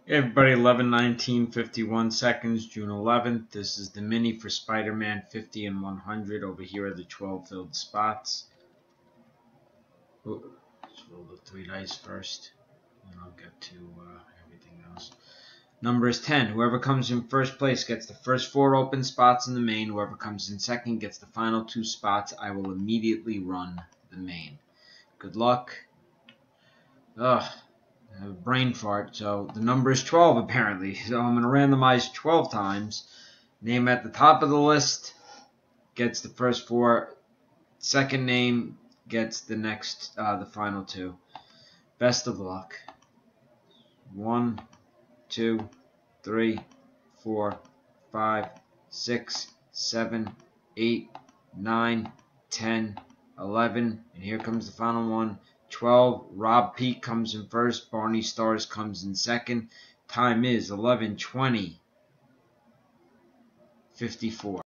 Hey everybody, 11:19:51 seconds, June 11th. This is the mini for Spider-Man 50 and 100. Over here are the 12 filled spots. Let's roll the 3 dice first, and I'll get to everything else. Number is 10. Whoever comes in first place gets the first 4 open spots in the main. Whoever comes in second gets the final 2 spots. I will immediately run the main. Good luck. Ugh. I have a brain fart, so the number is 12 apparently. So I'm going to randomize 12 times. Name at the top of the list gets the first 4. Second name gets the next, the final 2. Best of luck. 1, 2, 3, 4, 5, 6, 7, 8, 9, 10, 11, and here comes the final one. 12. Rob Peak comes in first. Barney Stars comes in second. Time is 11:20:54.